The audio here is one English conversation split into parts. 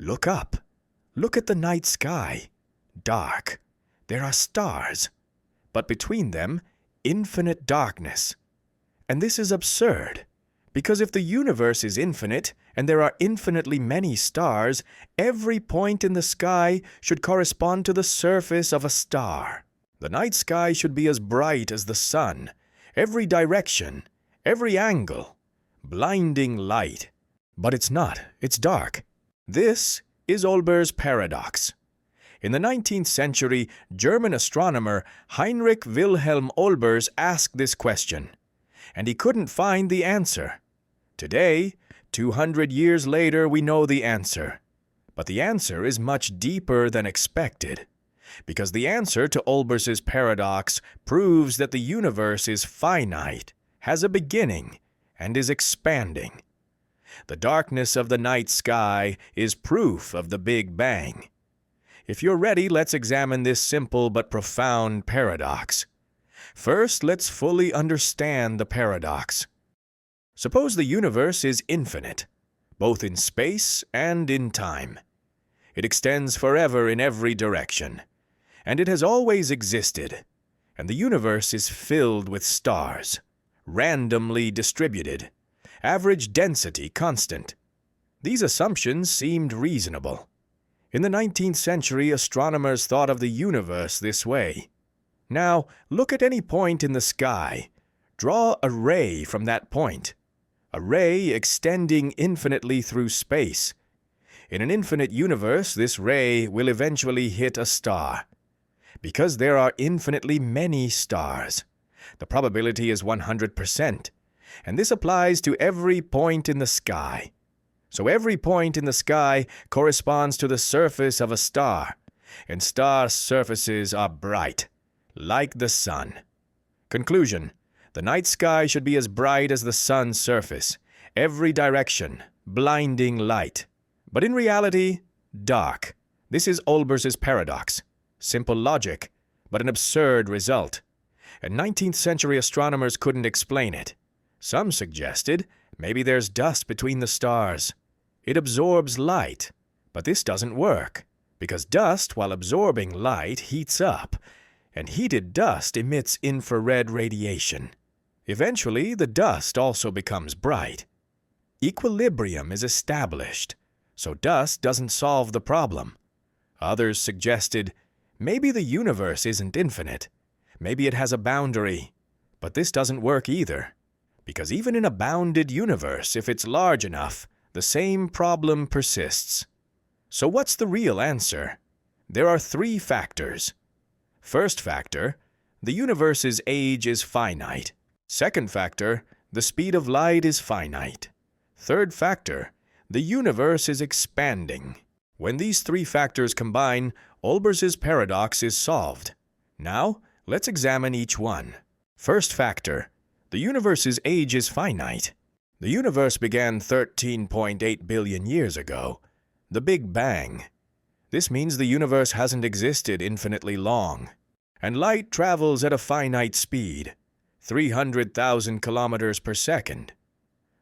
Look up. Look at the night sky. Dark. There are stars. But between them, infinite darkness. And this is absurd, because if the universe is infinite and there are infinitely many stars, every point in the sky should correspond to the surface of a star. The night sky should be as bright as the sun, every direction, every angle, blinding light. But it's not, it's dark. This is Olbers Paradox. In the 19th century, German astronomer Heinrich Wilhelm Olbers asked this question, and he couldn't find the answer. Today, 200 years later, we know the answer. But the answer is much deeper than expected, because the answer to Olbers' paradox proves that the universe is finite, has a beginning, and is expanding. The darkness of the night sky is proof of the Big Bang. If you're ready, let's examine this simple but profound paradox. First, let's fully understand the paradox. Suppose the universe is infinite, both in space and in time. It extends forever in every direction, and it has always existed, and the universe is filled with stars, randomly distributed, average density constant. These assumptions seemed reasonable. In the 19th century, astronomers thought of the universe this way. Now, look at any point in the sky. Draw a ray from that point. A ray extending infinitely through space. In an infinite universe, this ray will eventually hit a star. Because there are infinitely many stars, the probability is 100%, and this applies to every point in the sky. So every point in the sky corresponds to the surface of a star, and star surfaces are bright, like the sun. Conclusion: the night sky should be as bright as the sun's surface, every direction, blinding light. But in reality, dark. This is Olbers' paradox. Simple logic, but an absurd result. And 19th century astronomers couldn't explain it. Some suggested maybe there's dust between the stars. It absorbs light, but this doesn't work, because dust, while absorbing light, heats up, and heated dust emits infrared radiation. Eventually, the dust also becomes bright. Equilibrium is established, so dust doesn't solve the problem. Others suggested maybe the universe isn't infinite. Maybe it has a boundary. But this doesn't work either, because even in a bounded universe, if it's large enough, the same problem persists. So what's the real answer? There are three factors. First factor, the universe's age is finite. Second factor, the speed of light is finite. Third factor, the universe is expanding. When these three factors combine, Olbers' paradox is solved. Now, let's examine each one. First factor, the universe's age is finite. The universe began 13.8 billion years ago, the Big Bang. This means the universe hasn't existed infinitely long, and light travels at a finite speed, 300,000 kilometers per second.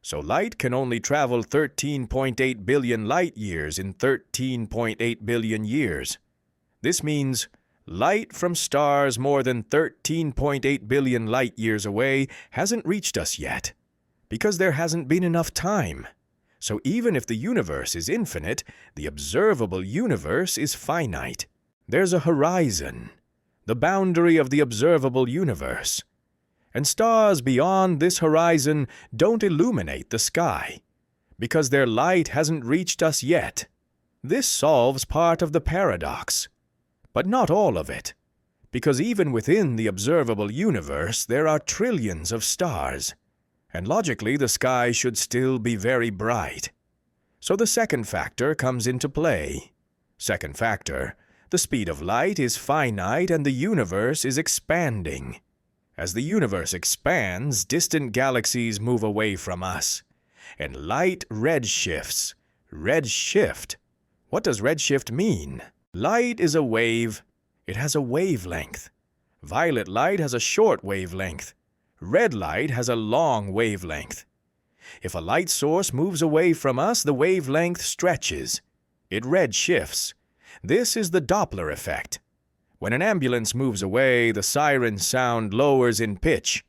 So light can only travel 13.8 billion light years in 13.8 billion years. This means light from stars more than 13.8 billion light years away hasn't reached us yet, because there hasn't been enough time. So even if the universe is infinite, the observable universe is finite. There's a horizon, the boundary of the observable universe. And stars beyond this horizon don't illuminate the sky, because their light hasn't reached us yet. This solves part of the paradox, but not all of it, because even within the observable universe there are trillions of stars, and logically the sky should still be very bright. So the second factor comes into play. Second factor, the speed of light is finite and the universe is expanding. As the universe expands, distant galaxies move away from us, and light redshifts. Redshift. What does redshift mean? Light is a wave. It has a wavelength. Violet light has a short wavelength. Red light has a long wavelength. If a light source moves away from us, the wavelength stretches. It redshifts. This is the Doppler effect. When an ambulance moves away, the siren sound lowers in pitch.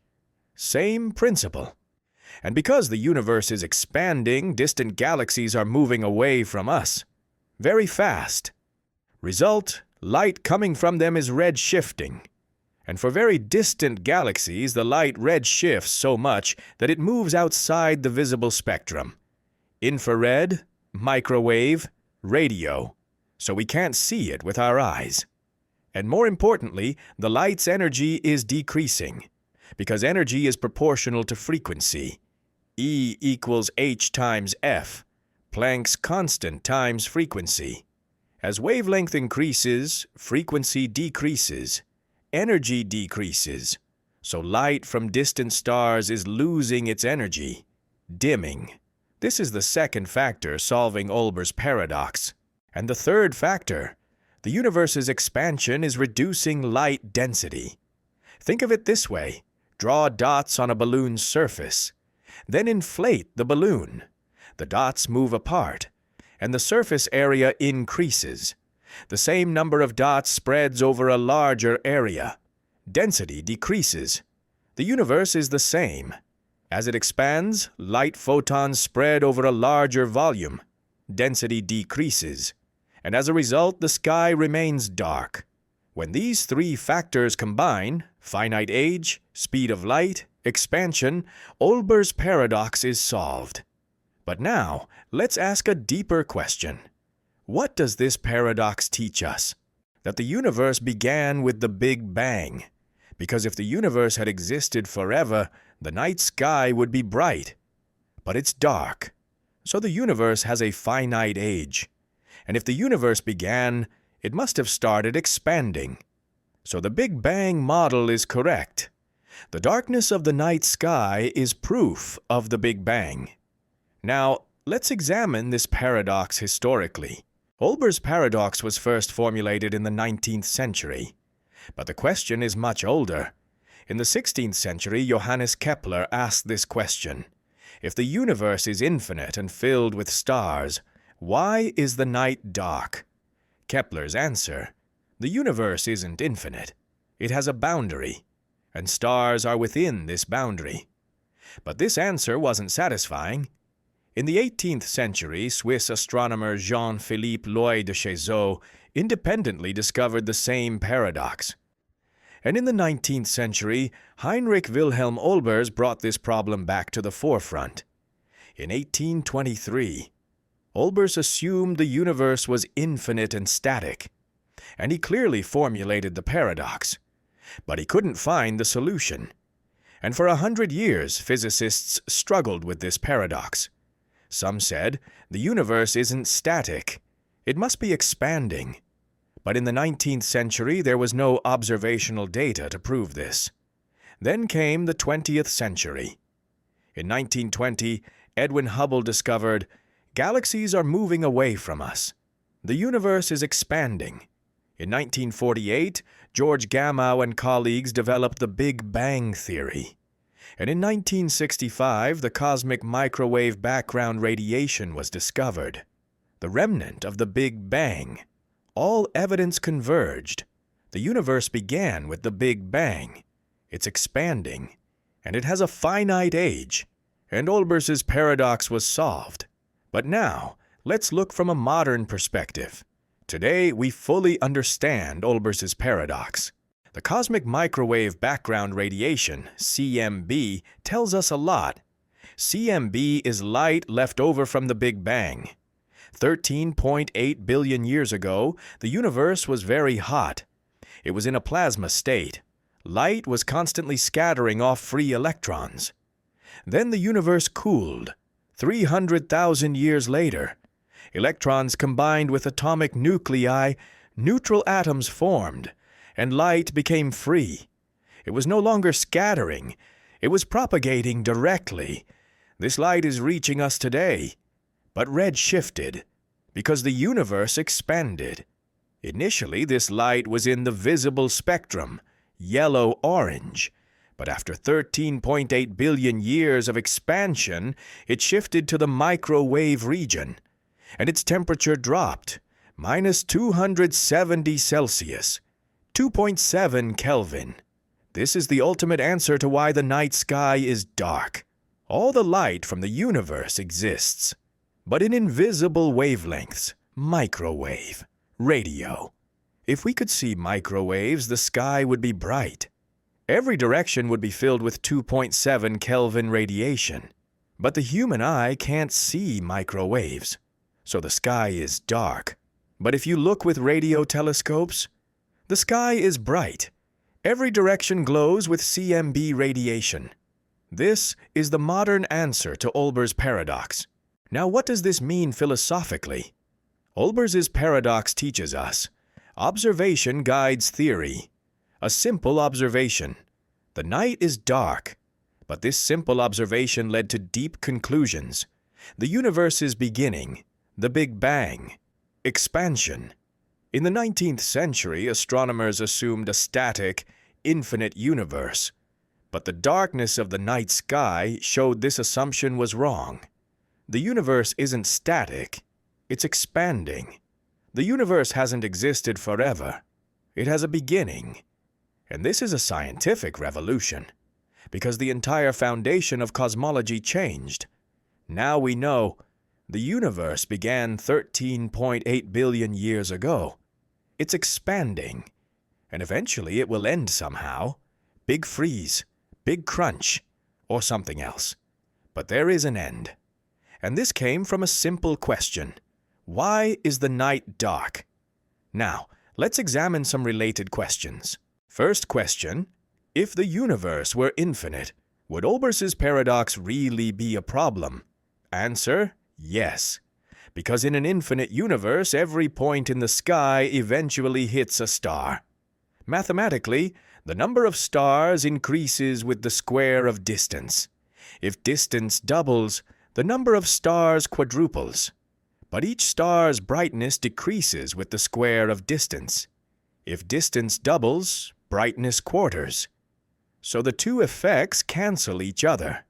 Same principle. And because the universe is expanding, distant galaxies are moving away from us. Very fast. Result, light coming from them is redshifting. And for very distant galaxies, the light redshifts so much that it moves outside the visible spectrum. Infrared, microwave, radio. So we can't see it with our eyes. And more importantly, the light's energy is decreasing, because energy is proportional to frequency. E equals h times f, Planck's constant times frequency. As wavelength increases, frequency decreases, energy decreases, so light from distant stars is losing its energy, dimming. This is the second factor solving Olbers paradox. And the third factor, the universe's expansion is reducing light density. Think of it this way. Draw dots on a balloon's surface. Then inflate the balloon. The dots move apart, and the surface area increases. The same number of dots spreads over a larger area. Density decreases. The universe is the same. As it expands, light photons spread over a larger volume. Density decreases. And as a result, the sky remains dark. When these three factors combine, finite age, speed of light, expansion, Olbers paradox is solved. But now, let's ask a deeper question. What does this paradox teach us? That the universe began with the Big Bang. Because if the universe had existed forever, the night sky would be bright. But it's dark. So the universe has a finite age. And if the universe began, it must have started expanding. So the Big Bang model is correct. The darkness of the night sky is proof of the Big Bang. Now, let's examine this paradox historically. Olbers' paradox was first formulated in the 19th century. But the question is much older. In the 16th century, Johannes Kepler asked this question. If the universe is infinite and filled with stars, why is the night dark? Kepler's answer, the universe isn't infinite. It has a boundary, and stars are within this boundary. But this answer wasn't satisfying. In the 18th century, Swiss astronomer Jean-Philippe Loy de Chezeaux independently discovered the same paradox. And in the 19th century, Heinrich Wilhelm Olbers brought this problem back to the forefront. In 1823, Olbers assumed the universe was infinite and static, and he clearly formulated the paradox. But he couldn't find the solution. And for 100 years, physicists struggled with this paradox. Some said, the universe isn't static. It must be expanding. But in the 19th century, there was no observational data to prove this. Then came the 20th century. In 1920, Edwin Hubble discovered, galaxies are moving away from us. The universe is expanding. In 1948, George Gamow and colleagues developed the Big Bang theory. And in 1965, the cosmic microwave background radiation was discovered. The remnant of the Big Bang. All evidence converged. The universe began with the Big Bang. It's expanding, and it has a finite age. And Olbers' paradox was solved. But now, let's look from a modern perspective. Today, we fully understand Olbers' paradox. The cosmic microwave background radiation, CMB, tells us a lot. CMB is light left over from the Big Bang. 13.8 billion years ago, the universe was very hot. It was in a plasma state. Light was constantly scattering off free electrons. Then the universe cooled. 300,000 years later, electrons combined with atomic nuclei, neutral atoms formed, and light became free. It was no longer scattering. It was propagating directly. This light is reaching us today, but redshifted, because the universe expanded. Initially, this light was in the visible spectrum, yellow-orange, but after 13.8 billion years of expansion, it shifted to the microwave region. and its temperature dropped, minus 270 Celsius, 2.7 Kelvin. This is the ultimate answer to why the night sky is dark. All the light from the universe exists, but in invisible wavelengths, microwave, radio. If we could see microwaves, the sky would be bright. Every direction would be filled with 2.7 Kelvin radiation. But the human eye can't see microwaves, so the sky is dark. But if you look with radio telescopes, the sky is bright. Every direction glows with CMB radiation. This is the modern answer to Olbers Paradox. Now, what does this mean philosophically? Olbers' Paradox teaches us, observation guides theory. A simple observation. The night is dark, but this simple observation led to deep conclusions. The universe's beginning, the Big Bang, expansion. In the 19th century, astronomers assumed a static, infinite universe. But the darkness of the night sky showed this assumption was wrong. The universe isn't static, it's expanding. The universe hasn't existed forever. It has a beginning. And this is a scientific revolution, because the entire foundation of cosmology changed. Now we know the universe began 13.8 billion years ago. It's expanding, and eventually it will end somehow. Big freeze, big crunch, or something else. But there is an end. And this came from a simple question. Why is the night dark? Now, let's examine some related questions. First question, if the universe were infinite, would Olbers' paradox really be a problem? Answer, yes. Because in an infinite universe, every point in the sky eventually hits a star. Mathematically, the number of stars increases with the square of distance. If distance doubles, the number of stars quadruples. But each star's brightness decreases with the square of distance. If distance doubles, brightness quarters. So the two effects cancel each other.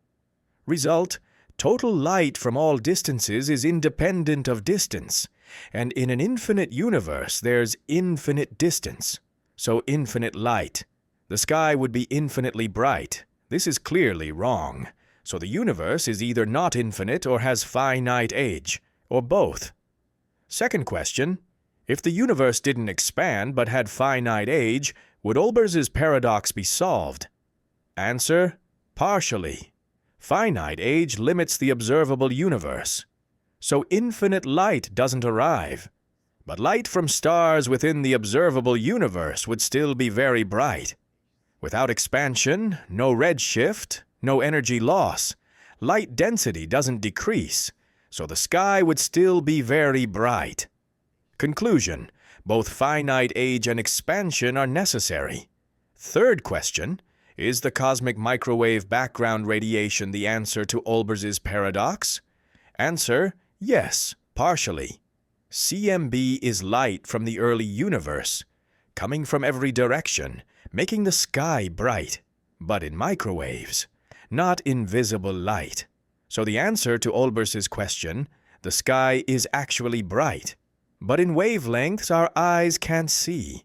Result, total light from all distances is independent of distance, and in an infinite universe there's infinite distance, so infinite light. The sky would be infinitely bright. This is clearly wrong. So the universe is either not infinite or has finite age, or both. Second question, if the universe didn't expand but had finite age, would Olbers' paradox be solved? Answer, partially. Finite age limits the observable universe. So infinite light doesn't arrive. But light from stars within the observable universe would still be very bright. Without expansion, no redshift, no energy loss. Light density doesn't decrease, so the sky would still be very bright. Conclusion, both finite age and expansion are necessary. Third question, is the cosmic microwave background radiation the answer to Olbers' paradox? Answer, yes, partially. CMB is light from the early universe, coming from every direction, making the sky bright, but in microwaves, not invisible light. So the answer to Olbers' question, the sky is actually bright, but in wavelengths our eyes can't see.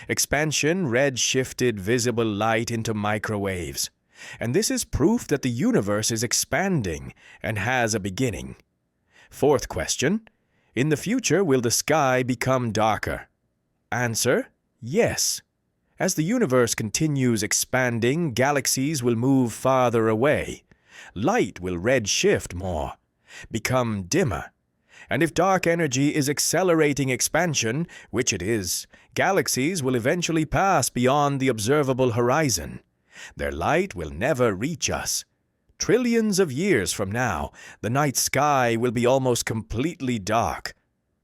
Expansion red-shifted visible light into microwaves, and this is proof that the universe is expanding and has a beginning. Fourth question, in the future will the sky become darker? Answer, yes. As the universe continues expanding, galaxies will move farther away. Light will redshift more, become dimmer. And if dark energy is accelerating expansion, which it is, galaxies will eventually pass beyond the observable horizon. Their light will never reach us. Trillions of years from now, the night sky will be almost completely dark.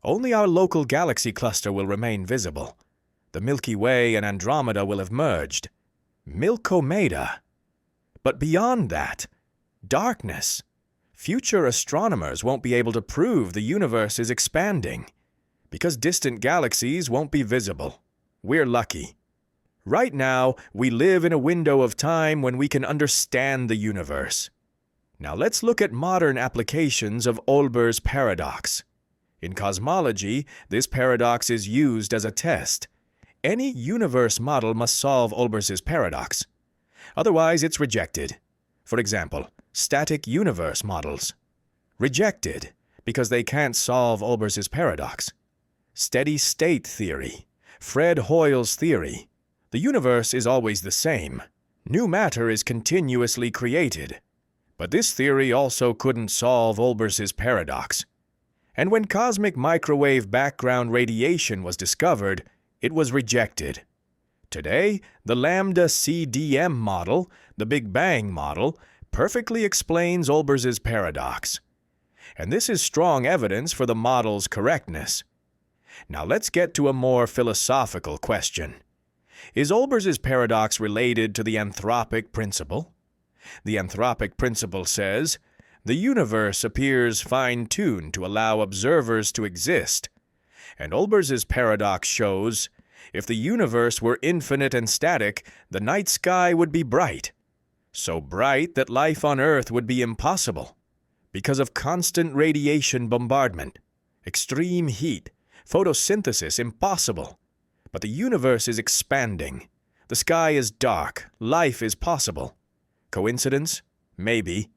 Only our local galaxy cluster will remain visible. The Milky Way and Andromeda will have merged. Milkomeda. But beyond that, darkness. Future astronomers won't be able to prove the universe is expanding, because distant galaxies won't be visible. We're lucky. Right now, we live in a window of time when we can understand the universe. Now let's look at modern applications of Olbers' paradox. In cosmology, this paradox is used as a test. Any universe model must solve Olbers' paradox. Otherwise, it's rejected. For example, static universe models. Rejected because they can't solve Olbers' paradox. Steady-state theory. Fred Hoyle's theory. The universe is always the same. New matter is continuously created. But this theory also couldn't solve Olbers' paradox. And when cosmic microwave background radiation was discovered, it was rejected. Today, the lambda CDM model, the Big Bang model, perfectly explains Olbers' paradox. And this is strong evidence for the model's correctness. Now let's get to a more philosophical question. Is Olbers' paradox related to the anthropic principle? The anthropic principle says, the universe appears fine-tuned to allow observers to exist. And Olbers' paradox shows, if the universe were infinite and static, the night sky would be bright. So bright that life on Earth would be impossible, because of constant radiation bombardment, extreme heat, photosynthesis impossible. But the universe is expanding. The sky is dark. Life is possible. Coincidence? Maybe.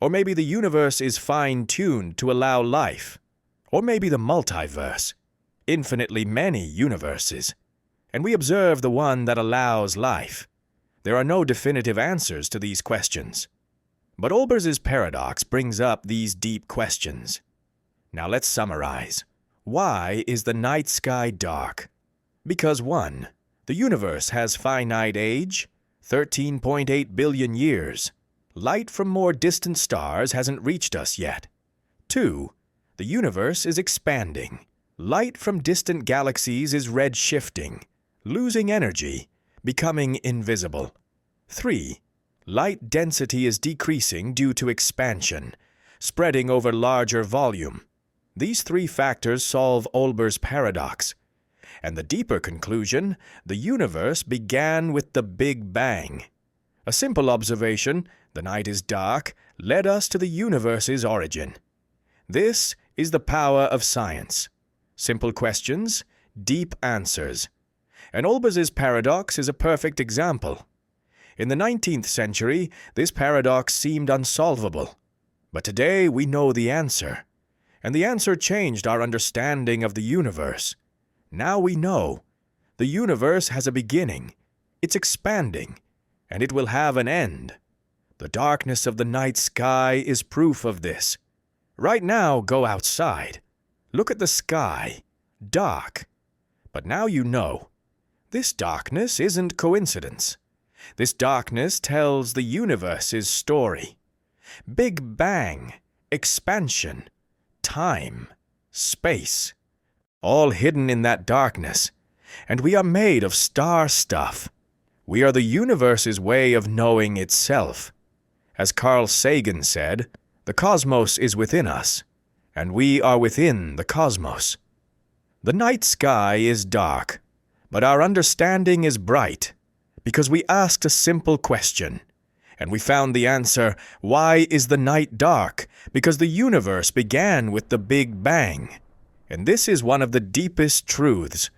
Or maybe the universe is fine-tuned to allow life. Or maybe the multiverse. Infinitely many universes. And we observe the one that allows life. There are no definitive answers to these questions. But Olbers' paradox brings up these deep questions. Now let's summarize. Why is the night sky dark? Because 1. The universe has finite age, 13.8 billion years. Light from more distant stars hasn't reached us yet. 2. The universe is expanding. Light from distant galaxies is red-shifting, losing energy, becoming invisible. 3. Light density is decreasing due to expansion, spreading over larger volume. These 3 factors solve Olbers' paradox. And the deeper conclusion, the universe began with the Big Bang. A simple observation, the night is dark, led us to the universe's origin. This is the power of science. Simple questions, deep answers. And Olbers' paradox is a perfect example. In the 19th century, this paradox seemed unsolvable. But today we know the answer. And the answer changed our understanding of the universe. Now we know. The universe has a beginning. It's expanding. And it will have an end. The darkness of the night sky is proof of this. Right now, go outside. Look at the sky. Dark. But now you know. This darkness isn't coincidence. This darkness tells the universe's story. Big Bang, expansion, time, space, all hidden in that darkness. And we are made of star stuff. We are the universe's way of knowing itself. As Carl Sagan said, the cosmos is within us, and we are within the cosmos. The night sky is dark, but our understanding is bright, because we asked a simple question, and we found the answer, why is the night dark? Because the universe began with the Big Bang. And this is one of the deepest truths